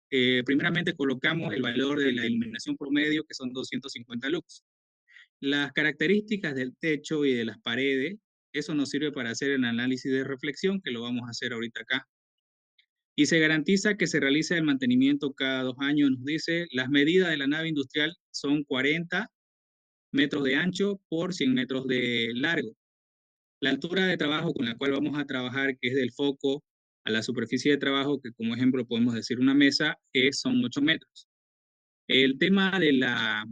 primeramente colocamos el valor de la iluminación promedio, que son 250 lux. Las características del techo y de las paredes, eso nos sirve para hacer el análisis de reflexión, que lo vamos a hacer ahorita acá. Y se garantiza que se realice el mantenimiento cada 2 años. Nos dice, las medidas de la nave industrial son 40 metros de ancho por 100 metros de largo. La altura de trabajo con la cual vamos a trabajar, que es del foco a la superficie de trabajo, que como ejemplo podemos decir una mesa, son 8 metros. El tema de la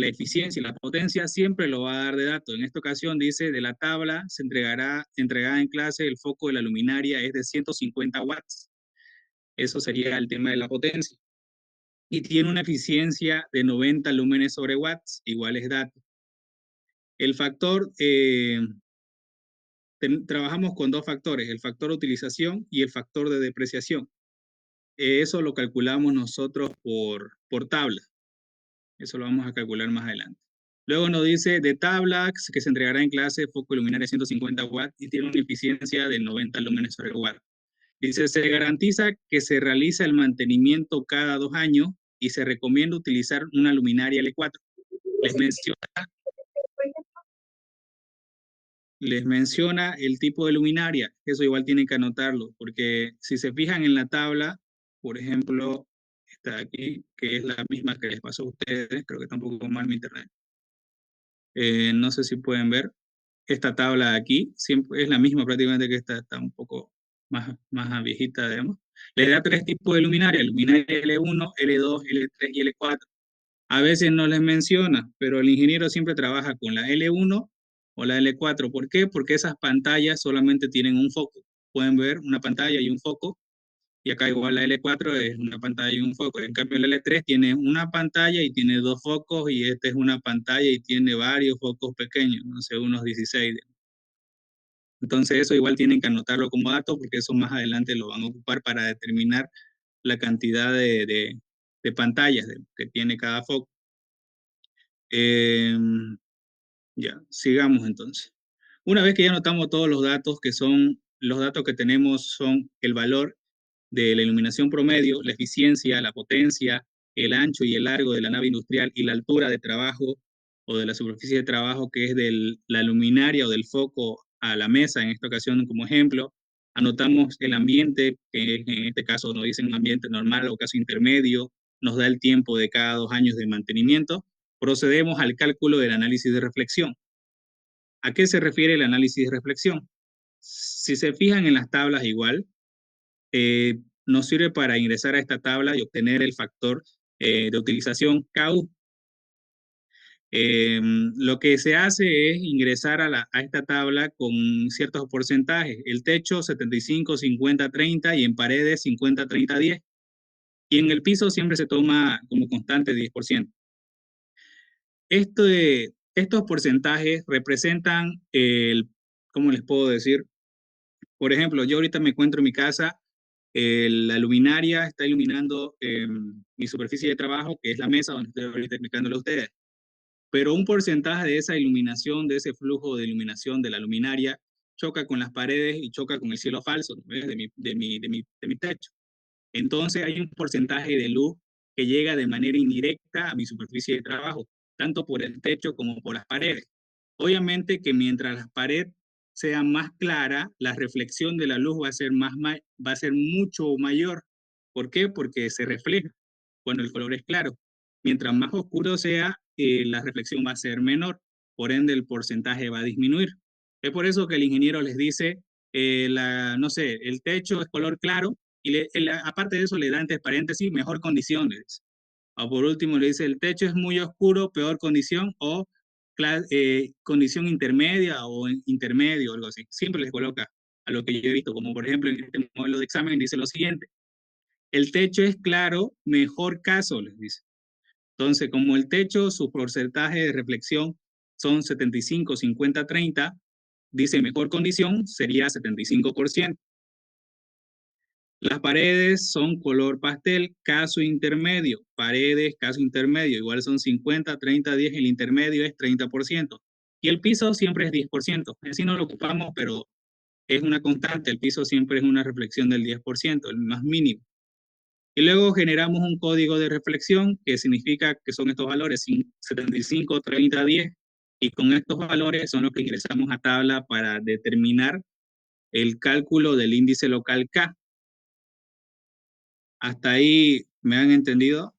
eficiencia y la potencia siempre lo va a dar de dato. En esta ocasión dice, de la tabla se entregada en clase, el foco de la luminaria es de 150 watts. Eso sería el tema de la potencia. Y tiene una eficiencia de 90 lúmenes sobre watts, igual es dato. El factor, trabajamos con dos factores, el factor de utilización y el factor de depreciación. Eso lo calculamos nosotros por tabla. Eso lo vamos a calcular más adelante. Luego nos dice de tabla que se entregará en clase foco luminaria 150 watts y tiene una eficiencia de 90 lúmenes sobre watt. Dice, se garantiza que se realiza el mantenimiento cada 2 años y se recomienda utilizar una luminaria L4. Les menciona el tipo de luminaria. Eso igual tienen que anotarlo, porque si se fijan en la tabla, por ejemplo, está aquí, que es la misma que les pasó a ustedes, creo que está un poco mal mi internet. No sé si pueden ver. Esta tabla de aquí siempre es la misma prácticamente que esta, está un poco más viejita, digamos. Le da 3 tipos de luminaria, luminaria L1, L2, L3 y L4. A veces no les menciona, pero el ingeniero siempre trabaja con la L1 o la L4. ¿Por qué? Porque esas pantallas solamente tienen un foco. Pueden ver una pantalla y un foco, y acá igual la L4 es una pantalla y un foco. En cambio, la L3 tiene una pantalla y tiene 2 focos, y esta es una pantalla y tiene varios focos pequeños, no sé, unos 16. Entonces eso igual tienen que anotarlo como dato, porque eso más adelante lo van a ocupar para determinar la cantidad de pantallas que tiene cada foco. Ya, sigamos entonces. Una vez que ya anotamos todos los datos, que son los datos que tenemos, son el valor de la iluminación promedio, la eficiencia, la potencia, el ancho y el largo de la nave industrial y la altura de trabajo o de la superficie de trabajo, que es de la luminaria o del foco a la mesa, en esta ocasión como ejemplo. Anotamos el ambiente, que en este caso nos dicen un ambiente normal o caso intermedio, nos da el tiempo de cada 2 años de mantenimiento. Procedemos al cálculo del análisis de reflexión. ¿A qué se refiere el análisis de reflexión? Si se fijan en las tablas igual, nos sirve para ingresar a esta tabla y obtener el factor de utilización KU. Lo que se hace es ingresar a esta tabla con ciertos porcentajes. El techo 75, 50, 30 y en paredes 50, 30, 10. Y en el piso siempre se toma como constante 10%. Estos porcentajes representan ¿cómo les puedo decir? Por ejemplo, yo ahorita me encuentro en mi casa, la luminaria está iluminando mi superficie de trabajo, que es la mesa donde estoy ahorita explicándole a ustedes. Pero un porcentaje de esa iluminación, de ese flujo de iluminación de la luminaria, choca con las paredes y choca con el cielo falso, ¿ves? De mi techo. Entonces hay un porcentaje de luz que llega de manera indirecta a mi superficie de trabajo, tanto por el techo como por las paredes. Obviamente que mientras la pared sea más clara, la reflexión de la luz va a ser mucho mayor. ¿Por qué? Porque se refleja cuando el color es claro. Mientras más oscuro sea, la reflexión va a ser menor, por ende el porcentaje va a disminuir. Es por eso que el ingeniero les dice, no sé, el techo es color claro, y aparte de eso le da entre paréntesis mejor condiciones. O por último le dice el techo es muy oscuro, peor condición, o condición intermedia o intermedio, algo así. Siempre les coloca a lo que yo he visto, como por ejemplo en este modelo de examen dice lo siguiente: el techo es claro, mejor caso, les dice. Entonces, como el techo, su porcentaje de reflexión son 75, 50, 30, dice mejor condición sería 75%. Las paredes son color pastel, caso intermedio. Paredes, caso intermedio, igual son 50, 30, 10, el intermedio es 30%. Y el piso siempre es 10%. Así no lo ocupamos, pero es una constante. El piso siempre es una reflexión del 10%, el más mínimo. Y luego generamos un código de reflexión que significa que son estos valores 75, 30, 10. Y con estos valores son los que ingresamos a tabla para determinar el cálculo del índice local K. ¿Hasta ahí me han entendido?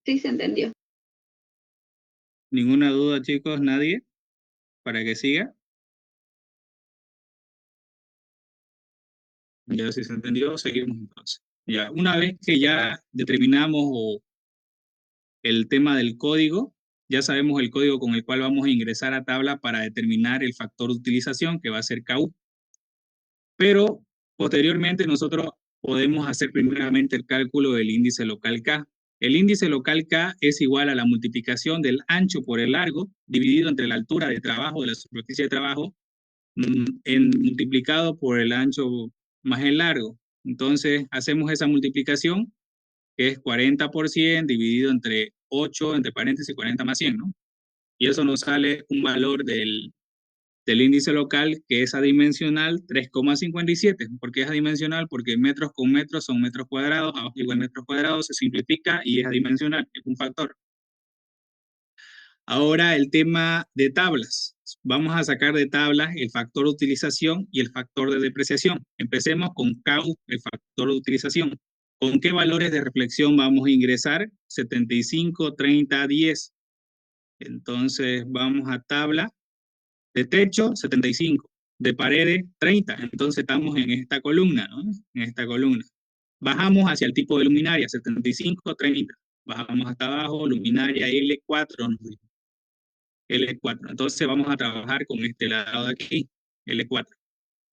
Sí, se entendió. ¿Ninguna duda, chicos? ¿Nadie? ¿Para que siga? Ya si se entendió, seguimos entonces. Ya, una vez que ya determinamos el tema del código, ya sabemos el código con el cual vamos a ingresar a tabla para determinar el factor de utilización, que va a ser KU. Pero posteriormente nosotros podemos hacer primeramente el cálculo del índice local K. El índice local K es igual a la multiplicación del ancho por el largo dividido entre la altura de trabajo de la superficie de trabajo multiplicado por el ancho más el largo. Entonces hacemos esa multiplicación que es 40% dividido entre 8, entre paréntesis 40 más 100, ¿no? Y eso nos sale un valor del índice local que es adimensional 3,57. ¿Por qué es adimensional? Porque metros con metros son metros cuadrados, abajo igual metros cuadrados, se simplifica y es adimensional, es un factor. Ahora el tema de tablas. Vamos a sacar de tablas el factor de utilización y el factor de depreciación. Empecemos con CAU, el factor de utilización. ¿Con qué valores de reflexión vamos a ingresar? 75, 30, 10. Entonces vamos a tabla de techo, 75. De paredes, 30. Entonces estamos en esta columna, ¿no? En esta columna. Bajamos hacia el tipo de luminaria, 75, 30. Bajamos hasta abajo, luminaria L4, L4. Entonces vamos a trabajar con este lado de aquí, L4.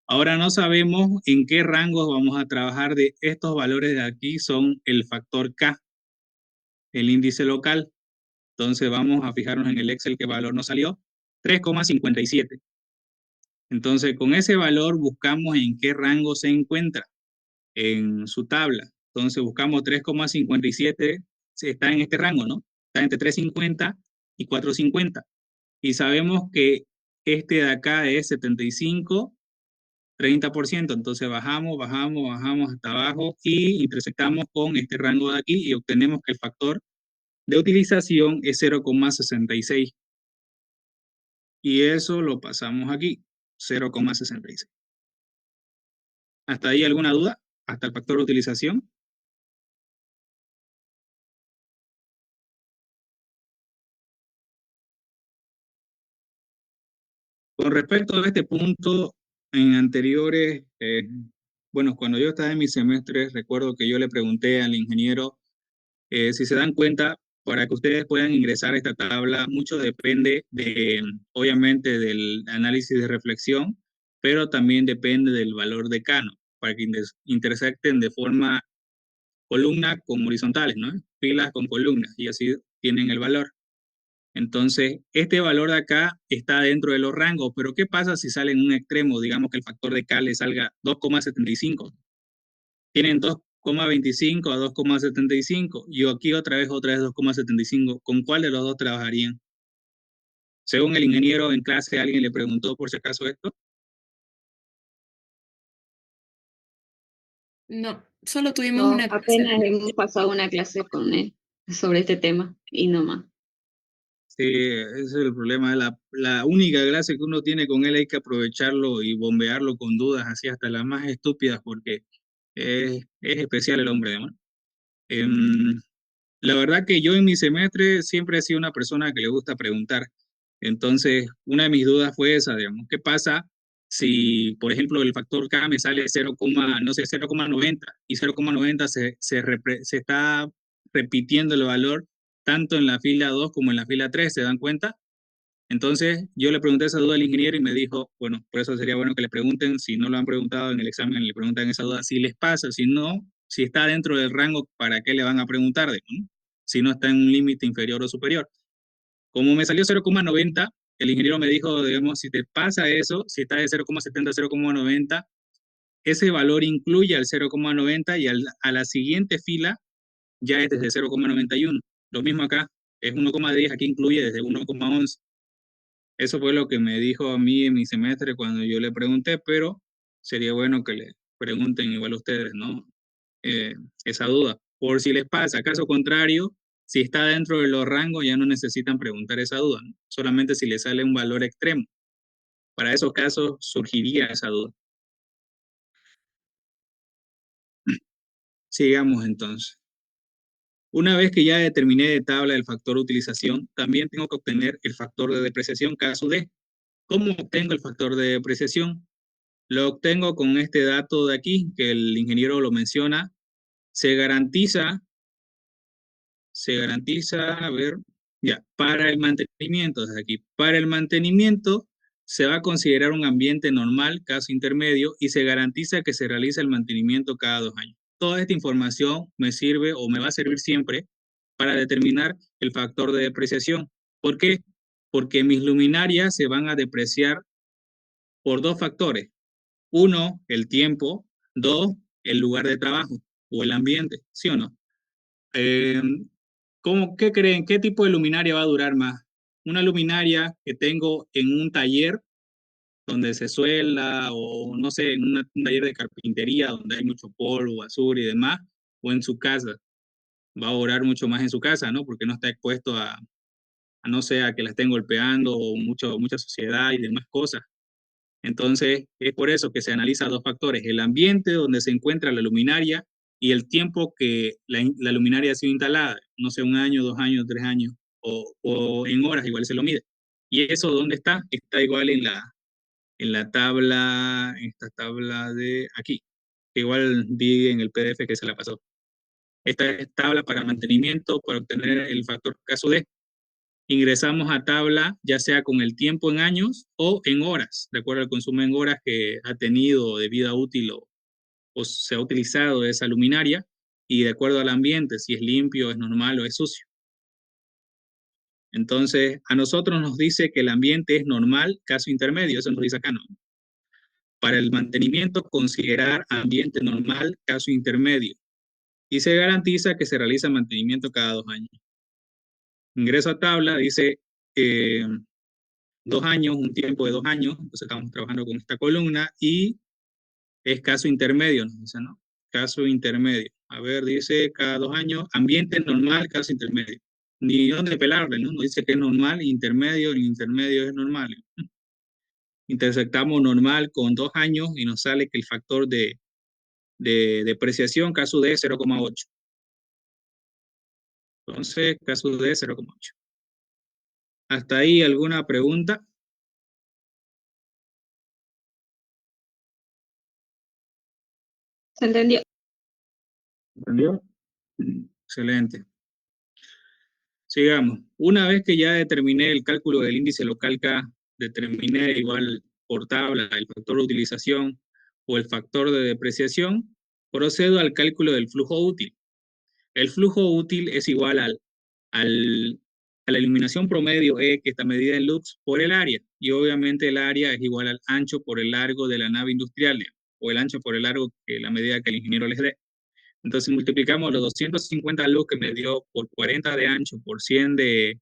Ahora no sabemos en qué rangos vamos a trabajar de estos valores de aquí, son el factor K, el índice local. Entonces vamos a fijarnos en el Excel qué valor nos salió, 3,57. Entonces con ese valor buscamos en qué rango se encuentra en su tabla. Entonces buscamos 3,57, está en este rango, ¿no? Está entre 3,50 y 4,50. Y sabemos que este de acá es 75, 30%. Entonces bajamos, bajamos, bajamos hasta abajo y intersectamos con este rango de aquí y obtenemos que el factor de utilización es 0,66. Y eso lo pasamos aquí, 0,66. ¿Hasta ahí alguna duda? ¿Hasta el factor de utilización? Con respecto a este punto, en anteriores, bueno, cuando yo estaba en mi semestre, recuerdo que yo le pregunté al ingeniero si se dan cuenta, para que ustedes puedan ingresar a esta tabla, mucho depende de, obviamente, del análisis de reflexión, pero también depende del valor de Cano, para que intersecten de forma columna con horizontales, ¿no? Filas con columnas, y así tienen el valor. Entonces, este valor de acá está dentro de los rangos, pero ¿qué pasa si sale en un extremo? Digamos que el factor de K le salga 2,75. Tienen 2,25 a 2,75. Yo aquí otra vez 2,75. ¿Con cuál de los dos trabajarían? Según el ingeniero en clase, alguien le preguntó por si acaso esto. No, solo tuvimos No, una clase. apenas hemos pasado una clase con él sobre este tema y no más. Sí, ese es el problema. La única clase que uno tiene con él hay que aprovecharlo y bombearlo con dudas, así hasta las más estúpidas, porque es especial el hombre, ¿no? Em, La verdad que yo en mi semestre siempre he sido una persona que le gusta preguntar. Entonces, una de mis dudas fue esa, digamos, ¿qué pasa si, por ejemplo, el factor K me sale 0, no sé, 0,90 y 0,90 se está repitiendo el valor tanto en la fila 2 como en la fila 3, ¿se dan cuenta? Entonces, yo le pregunté esa duda al ingeniero y me dijo, bueno, por eso sería bueno que le pregunten, si no lo han preguntado en el examen, le preguntan esa duda, si les pasa, si no, si está dentro del rango, ¿para qué le van a preguntar? ¿No? Si no está en un límite inferior o superior. Como me salió 0,90, el ingeniero me dijo, digamos, si te pasa eso, si está de 0,70 a 0,90, ese valor incluye al 0,90 y a la siguiente fila ya es desde 0,91. Lo mismo acá, es 1,10, aquí incluye desde 1,11. Eso fue lo que me dijo a mí en mi semestre cuando yo le pregunté, pero sería bueno que le pregunten igual a ustedes, ¿no? Eh, esa duda. Por si les pasa, caso contrario, si está dentro de los rangos, ya no necesitan preguntar esa duda, ¿no? Solamente si le sale un valor extremo. Para esos casos surgiría esa duda. Sigamos entonces. Una vez que ya determiné de tabla el factor de utilización, también tengo que obtener el factor de depreciación caso D. ¿Cómo obtengo el factor de depreciación? Lo obtengo con este dato de aquí, que el ingeniero lo menciona. Se garantiza, a ver, ya, para el mantenimiento, desde aquí, para el mantenimiento se va a considerar un ambiente normal, caso intermedio, y se garantiza que se realiza el mantenimiento cada 2 años. Toda esta información me sirve o me va a servir siempre para determinar el factor de depreciación. ¿Por qué? Porque mis luminarias se van a depreciar por dos factores. Uno, el tiempo. Dos, el lugar de trabajo o el ambiente, ¿sí o no? Eh, ¿Qué creen? ¿Qué tipo de luminaria va a durar más? ¿Una luminaria que tengo en un taller donde se suela o no sé, en un taller de carpintería donde hay mucho polvo, basura y demás? ¿O en su casa? Va a durar mucho más en su casa, ¿no? Porque no está expuesto a no sé, a que la estén golpeando o mucha suciedad y demás cosas. Entonces, es por eso que se analiza dos factores, el ambiente donde se encuentra la luminaria y el tiempo que la luminaria ha sido instalada, no sé, 1 año, 2 años, 3 años, o en horas igual se lo mide. ¿Y eso dónde está? Está igual en la tabla, en esta tabla de aquí, que igual vi en el PDF que se la pasó. Esta es tabla para mantenimiento, para obtener el factor caso D. Ingresamos a tabla, ya sea con el tiempo en años o en horas, de acuerdo al consumo en horas que ha tenido de vida útil o se ha utilizado esa luminaria, y de acuerdo al ambiente, si es limpio, es normal o es sucio. Entonces, a nosotros nos dice que el ambiente es normal, caso intermedio, eso nos dice acá, ¿no? Para el mantenimiento, considerar ambiente normal, caso intermedio, y se garantiza que se realiza mantenimiento cada 2 años. Ingreso a tabla, dice 2 años, un tiempo de 2 años, entonces estamos trabajando con esta columna y es caso intermedio, nos dice, ¿no? Caso intermedio. A ver, dice cada 2 años, ambiente normal, caso intermedio. Ni dónde pelarle, ¿no? Nos dice que es normal, intermedio, el intermedio es normal. Intersectamos normal con 2 años y nos sale que el factor de depreciación, caso D, 0,8. Entonces, caso D, 0,8. ¿Hasta ahí alguna pregunta? ¿Se entendió? ¿Entendió? Excelente. Sigamos. Una vez que ya determiné el cálculo del índice local K, determiné igual por tabla el factor de utilización o el factor de depreciación, procedo al cálculo del flujo útil. El flujo útil es igual al, a la iluminación promedio E, que está medida en lux, por el área. Y obviamente el área es igual al ancho por el largo de la nave industrial, o el ancho por el largo que la medida que el ingeniero les dé. Entonces multiplicamos los 250 luz que me dio por 40 de ancho por 100 de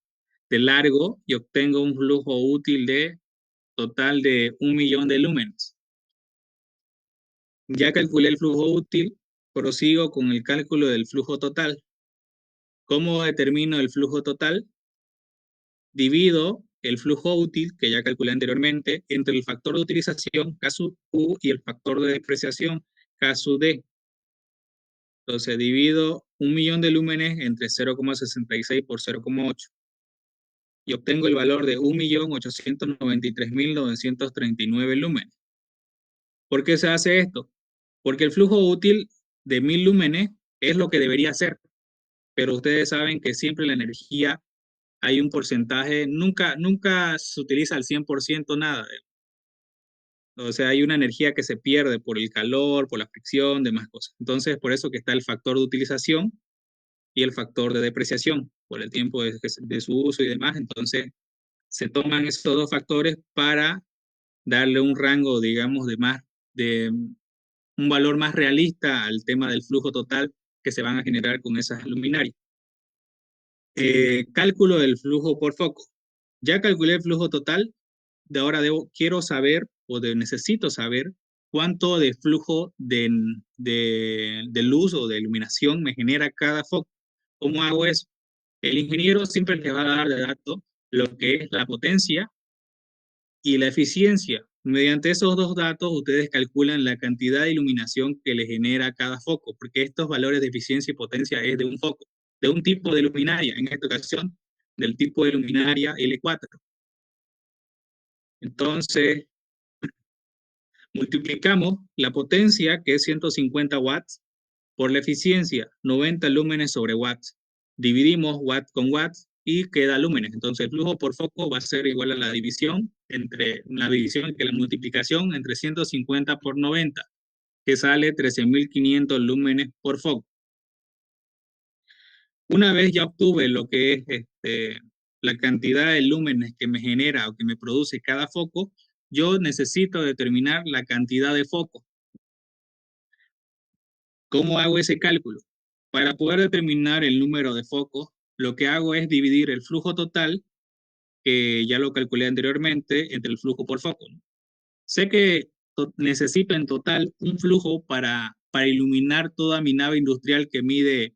largo y obtengo un flujo útil de total de 1 millón de lúmenes. Ya calculé el flujo útil, prosigo con el cálculo del flujo total. ¿Cómo determino el flujo total? Divido el flujo útil, que ya calculé anteriormente, entre el factor de utilización, caso U, y el factor de depreciación, caso D. Entonces divido 1 millón de lúmenes entre 0,66 por 0,8 y obtengo el valor de 1.893.939 lúmenes. ¿Por qué se hace esto? Porque el flujo útil de 1.000 lúmenes es lo que debería ser, pero ustedes saben que siempre la energía hay un porcentaje, nunca se utiliza al 100% nada. O sea, hay una energía que se pierde por el calor, por la fricción, demás cosas. Entonces, por eso que está el factor de utilización y el factor de depreciación, por el tiempo de su uso y demás. Entonces, se toman estos dos factores para darle un rango, digamos, de un valor más realista al tema del flujo total que se van a generar con esas luminarias. Cálculo del flujo por foco. Ya calculé el flujo total, de ahora quiero saber necesito saber cuánto de flujo de luz o de iluminación me genera cada foco. ¿Cómo hago eso? El ingeniero siempre le va a dar de datos lo que es la potencia y la eficiencia. Mediante esos dos datos, ustedes calculan la cantidad de iluminación que le genera cada foco, porque estos valores de eficiencia y potencia es de un foco, de un tipo de luminaria, en esta ocasión, del tipo de luminaria L4. Entonces, multiplicamos la potencia, que es 150 watts, por la eficiencia, 90 lúmenes sobre watts. Dividimos watt con watts y queda lúmenes. Entonces, el flujo por foco va a ser igual a la división que la multiplicación entre 150 por 90, que sale 13.500 lúmenes por foco. Una vez ya obtuve lo que es la cantidad de lúmenes que me genera o que me produce cada foco, yo necesito determinar la cantidad de focos. ¿Cómo hago ese cálculo? Para poder determinar el número de focos, lo que hago es dividir el flujo total, que ya lo calculé anteriormente, entre el flujo por foco, ¿no? Sé que necesito en total un flujo para iluminar toda mi nave industrial que mide,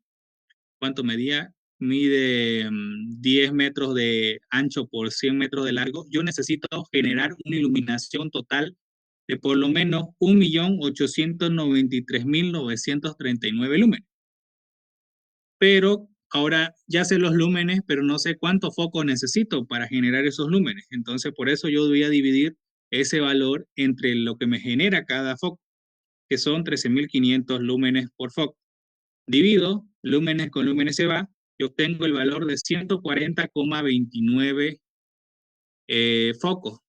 ¿cuánto medía? Mide 10 metros de ancho por 100 metros de largo. Yo necesito generar una iluminación total de por lo menos 1.893.939 lúmenes. Pero ahora ya sé los lúmenes, pero no sé cuántos focos necesito para generar esos lúmenes. Entonces, por eso yo voy a dividir ese valor entre lo que me genera cada foco, que son 13.500 lúmenes por foco. Divido lúmenes con lúmenes se va, y obtengo el valor de 140,29 focos.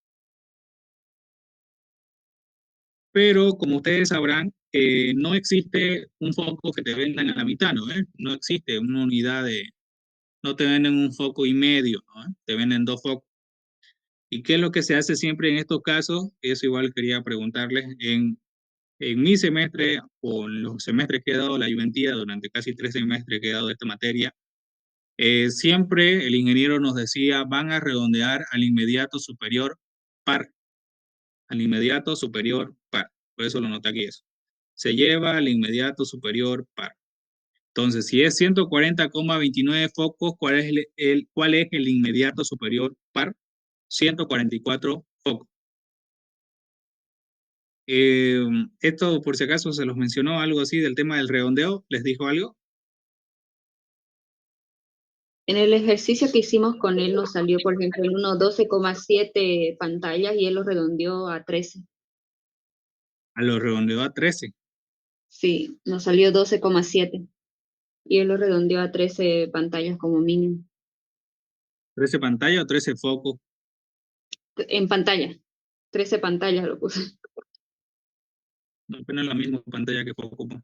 Pero como ustedes sabrán, no existe un foco que te vendan a la mitad, ¿no? No existe una unidad no te venden un foco y medio, ¿no? Te venden dos focos. ¿Y qué es lo que se hace siempre en estos casos? Eso igual quería preguntarles. En mi semestre, o en los semestres que he dado la Juventía, durante casi 3 semestres que he dado esta materia, siempre el ingeniero nos decía, van a redondear al inmediato superior par, al inmediato superior par. Por eso lo noté aquí eso. Se lleva al inmediato superior par. Entonces, si es 140,29 focos, ¿cuál es el inmediato superior par? 144 focos. Esto, por si acaso, se los mencionó algo así del tema del redondeo. ¿Les dijo algo? En el ejercicio que hicimos con él nos salió, por ejemplo, en uno 12,7 pantallas y él lo redondeó a 13. A lo redondeó a 13. Sí, nos salió 12,7 y él lo redondeó a 13 pantallas como mínimo. ¿13 pantallas o 13 focos? En pantalla, 13 pantallas lo puse. No, apenas la misma pantalla que foco, pues.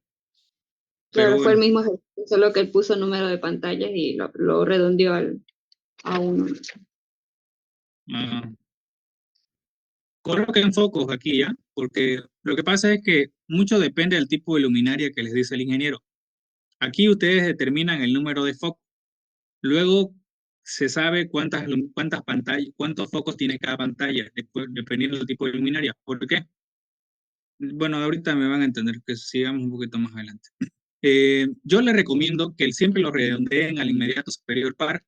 Pero Claro, fue el bueno, mismo ejercicio, solo que él puso número de pantallas y lo redondeó a uno. ah, coloquen focos aquí, ¿ya? Porque lo que pasa es que mucho depende del tipo de luminaria que les dice el ingeniero. Aquí ustedes determinan el número de focos. Luego se sabe cuántas pantallas, cuántos focos tiene cada pantalla, dependiendo del tipo de luminaria. ¿Por qué? Bueno, ahorita me van a entender que sigamos un poquito más adelante. Yo les recomiendo que siempre lo redondeen al inmediato superior par.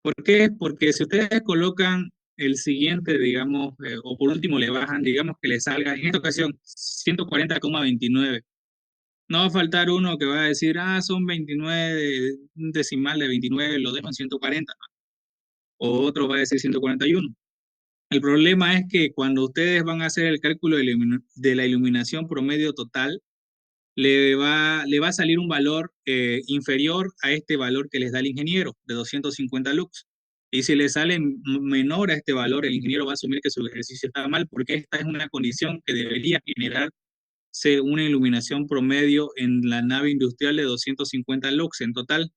¿Por qué? Porque si ustedes colocan el siguiente, digamos, o por último le bajan, digamos que le salga, en esta ocasión, 140,29. No va a faltar uno que va a decir, son 29, un decimal de 29, lo dejo en 140, o otro va a decir 141. El problema es que cuando ustedes van a hacer el cálculo de la iluminación promedio total, le va a salir un valor inferior a este valor que les da el ingeniero, de 250 lux. Y si le sale menor a este valor, el ingeniero va a asumir que su ejercicio está mal, porque esta es una condición que debería generarse una iluminación promedio en la nave industrial de 250 lux en total.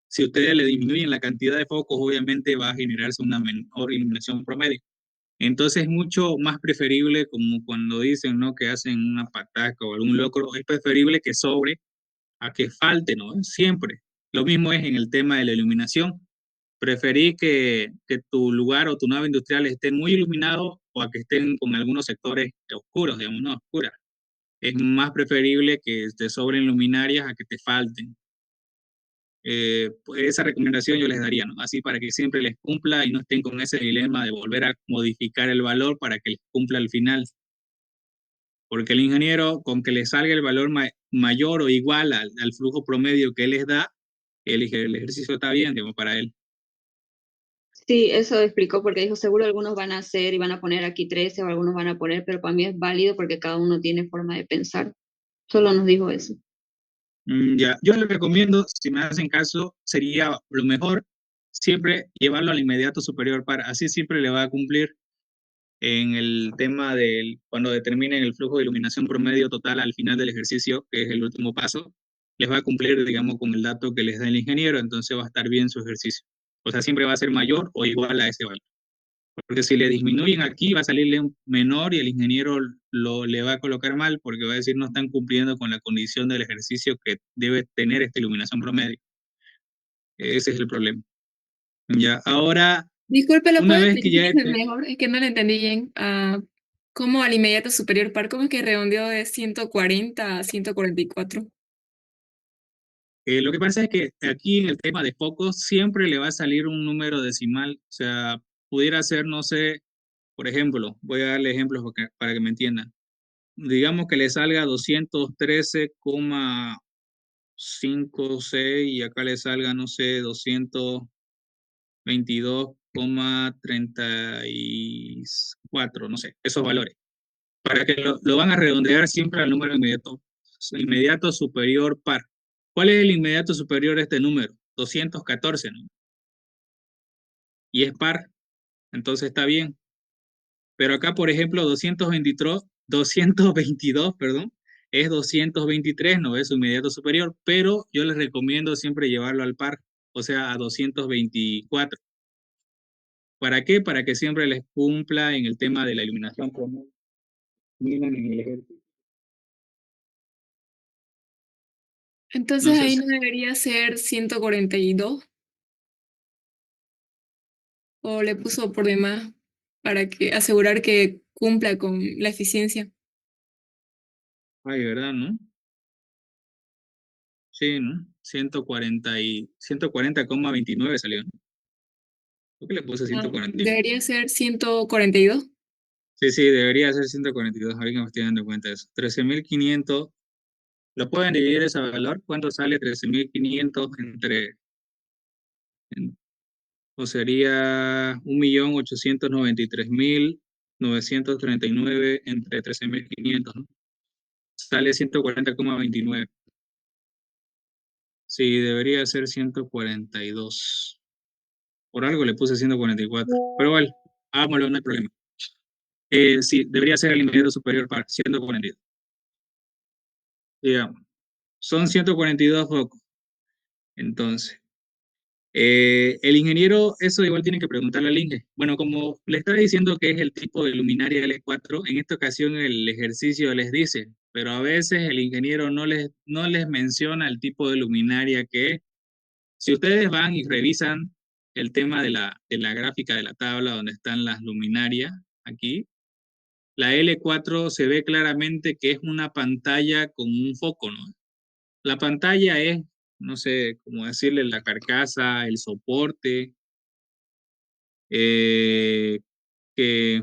Si ustedes le disminuyen la cantidad de focos, obviamente va a generarse una menor iluminación promedio. Entonces es mucho más preferible, como cuando dicen, ¿no? Que hacen una pataca o algún locro, es preferible que sobre a que falte, ¿no? Siempre. Lo mismo es en el tema de la iluminación. ¿Preferís que tu lugar o tu nave industrial esté muy iluminado o a que estén con algunos sectores oscuros, digamos, no oscuras? Es más preferible que te sobren luminarias a que te falten. Pues esa recomendación yo les daría, ¿no? Así para que siempre les cumpla y no estén con ese dilema de volver a modificar el valor para que les cumpla al final. Porque el ingeniero, con que le salga el valor mayor o igual al flujo promedio que él les da, el ejercicio está bien, digamos, para él. Sí, eso explicó porque dijo, seguro algunos van a hacer y van a poner aquí 13 o algunos van a poner, pero para mí es válido porque cada uno tiene forma de pensar. Solo nos dijo eso. Ya, yo les recomiendo, si me hacen caso, sería lo mejor siempre llevarlo al inmediato superior par. Así siempre le va a cumplir en el tema del, cuando determinen el flujo de iluminación promedio total al final del ejercicio, que es el último paso, les va a cumplir, digamos, con el dato que les da el ingeniero, entonces va a estar bien su ejercicio. O sea, siempre va a ser mayor o igual a ese valor. Porque si le disminuyen aquí, va a salirle un menor y el ingeniero le va a colocar mal porque va a decir no están cumpliendo con la condición del ejercicio que debe tener esta iluminación promedio. Ese es el problema. Ya, ahora, Disculpe, ¿lo una puede vez que explicar ya este, mejor? Es que no lo entendí bien. ¿Cómo al inmediato superior par? ¿Cómo es que redondeó de 140 a 144? lo que pasa es que aquí en el tema de focos siempre le va a salir un número decimal, o sea, pudiera ser, no sé, por ejemplo, voy a darle ejemplos para que me entiendan. Digamos que le salga 213,56 y acá le salga, no sé, 222,34, no sé, esos valores. Para que lo van a redondear siempre al número inmediato, inmediato superior par. ¿Cuál es el inmediato superior a este número? 214, ¿no? Y es par, entonces está bien. Pero acá, por ejemplo, 222, perdón, es 223, no es su inmediato superior, pero yo les recomiendo siempre llevarlo al par, o sea, a 224. ¿Para qué? Para que siempre les cumpla en el tema de la iluminación promedio. Miren en el ejemplo. No Entonces sé ahí si. no debería ser 142 o le puso por demás para que asegurar que cumpla con la eficiencia. Ay, ¿verdad, no? Sí, ¿no? 140,29 salió, ¿no? ¿Por qué le puse 140? Debería ser 142. Sí, sí, debería ser 142. Ahorita me estoy dando cuenta de eso. 13.500. ¿Lo pueden dividir ese valor? ¿Cuánto sale 13.500 o sería 1.893.939 entre 13.500, ¿no? Sale 140,29. Sí, debería ser 142. Por algo le puse 144. Pero bueno, hagámoslo, no hay problema. Sí, debería ser el inmediato superior par, 142. Digamos, son 142 focos. Entonces, el ingeniero, eso igual tiene que preguntarle al Inge. Bueno, como le está diciendo que es el tipo de luminaria L4, en esta ocasión el ejercicio les dice, pero a veces el ingeniero no les menciona el tipo de luminaria que es. Si ustedes van y revisan el tema de la gráfica de la tabla donde están las luminarias, aquí, la L4 se ve claramente que es una pantalla con un foco, ¿no? La pantalla es, no sé cómo decirle, la carcasa, el soporte eh, que,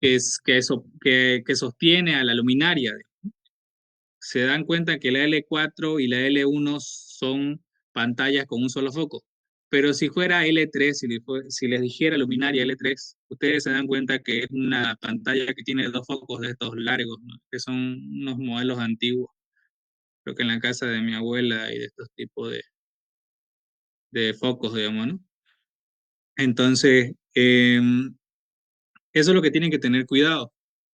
que sostiene a la luminaria. Se dan cuenta que la L4 y la L1 son pantallas con un solo foco. Pero si fuera L3, si les dijera luminaria L3, ustedes se dan cuenta que es una pantalla que tiene dos focos de estos largos, ¿no? Que son unos modelos antiguos. Creo que en la casa de mi abuela hay de estos tipos de focos, digamos, ¿no? Entonces, eso es lo que tienen que tener cuidado.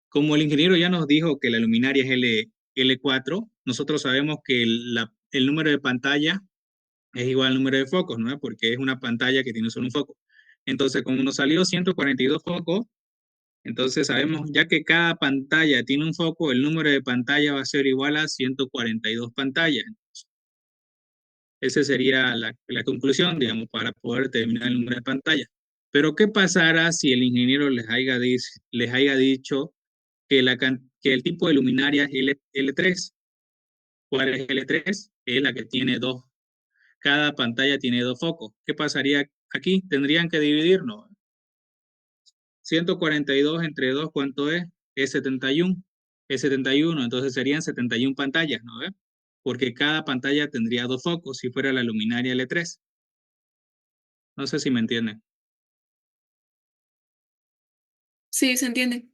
Como el ingeniero ya nos dijo que la luminaria es L4, nosotros sabemos que el número de pantalla es igual al número de focos, ¿no? Porque es una pantalla que tiene solo un foco. Entonces, como nos salió 142 focos, entonces sabemos ya que cada pantalla tiene un foco, el número de pantalla va a ser igual a 142 pantallas. Esa sería la conclusión, digamos, para poder determinar el número de pantalla. Pero, ¿qué pasará si el ingeniero les haya dicho que, que el tipo de luminaria es L3? ¿Cuál es L3? Es la que tiene dos. Cada pantalla tiene dos focos. ¿Qué pasaría aquí? Tendrían que dividirnos. 142 entre 2, ¿cuánto es? Es 71. Es 71, entonces serían 71 pantallas, ¿no ves? Porque cada pantalla tendría dos focos si fuera la luminaria L3. No sé si me entienden. Sí, se entiende.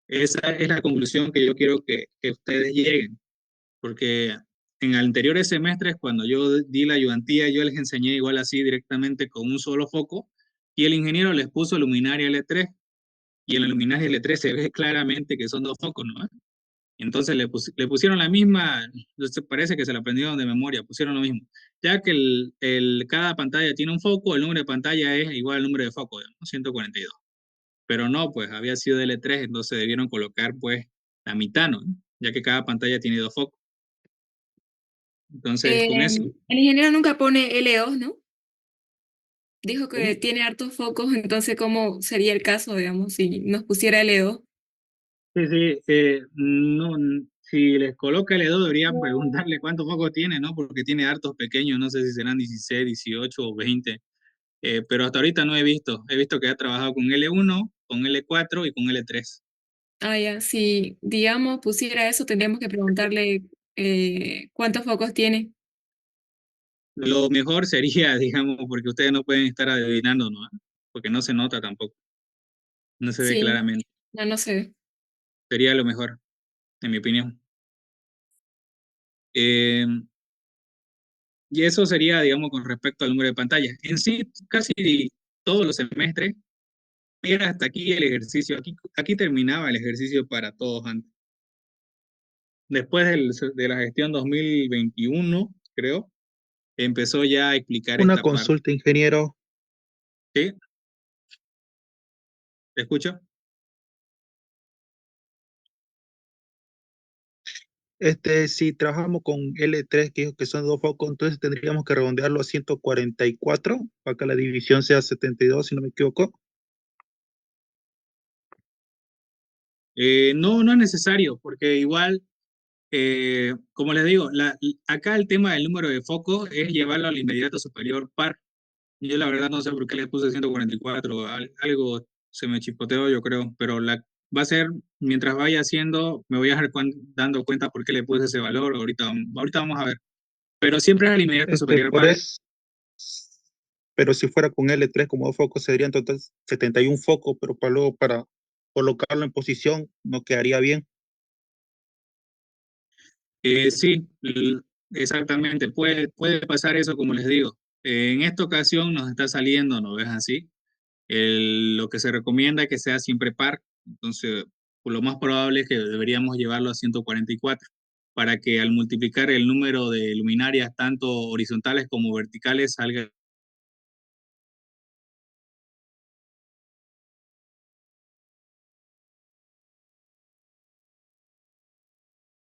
Esa es la conclusión que yo quiero que ustedes lleguen, porque en anteriores semestres, cuando yo di la ayudantía, yo les enseñé igual así directamente con un solo foco, y el ingeniero les puso luminaria L3, y en la luminaria L3 se ve claramente que son dos focos, ¿no? Entonces le pusieron la misma, parece que se la aprendieron de memoria, pusieron lo mismo. Ya que cada pantalla tiene un foco, el número de pantalla es igual al número de foco, digamos, 142. Pero no, pues había sido L3, entonces debieron colocar pues la mitad, ¿no? Ya que cada pantalla tiene dos focos. Entonces, con eso, El ingeniero nunca pone L2, ¿no? Dijo que ¿cómo? tiene hartos focos, entonces, ¿cómo sería el caso, digamos, si nos pusiera L2? Sí, sí, no, si les coloca L2 deberían preguntarle cuántos focos tiene, ¿no? Porque tiene hartos pequeños, no sé si serán 16, 18 o 20. Pero hasta ahorita no he visto. He visto que ha trabajado con L1, con L4 y con L3. Ah, ya, si, digamos, pusiera eso, tendríamos que preguntarle cuántos focos tiene. Lo mejor sería, digamos, porque ustedes no pueden estar adivinando, ¿no? Porque no se nota tampoco, no se ve Sí, claramente. no, no sé. Sería lo mejor, en mi opinión. Eh, y eso sería, digamos, con respecto al número de pantallas. En sí, casi todos los semestres, era hasta aquí el ejercicio. Aquí terminaba el ejercicio para todos antes. Después de la gestión 2021, creo, empezó ya a explicar Una esta parte. consulta, ingeniero. ¿Sí? ¿Te escucho? Si trabajamos con L3, que son dos focos, entonces tendríamos que redondearlo a 144 para que la división sea 72, si no me equivoco. No, no es necesario, porque igual, como les digo, acá el tema del número de focos es llevarlo al inmediato superior par. Y yo la verdad no sé por qué le puse 144, algo se me chispoteó yo creo, pero va a ser, mientras vaya haciendo, me voy a dar dando cuenta por qué le puse ese valor, ahorita vamos a ver. Pero siempre es al inmediato superior Por par. eso, pero si fuera con L3 como dos focos, serían total 71 focos, pero para colocarlo en posición no quedaría bien. Sí, exactamente, puede pasar eso como les digo. En esta ocasión nos está saliendo, ¿no ves así? Lo que se recomienda es que sea siempre par, entonces pues, lo más probable es que deberíamos llevarlo a 144 para que al multiplicar el número de luminarias tanto horizontales como verticales salga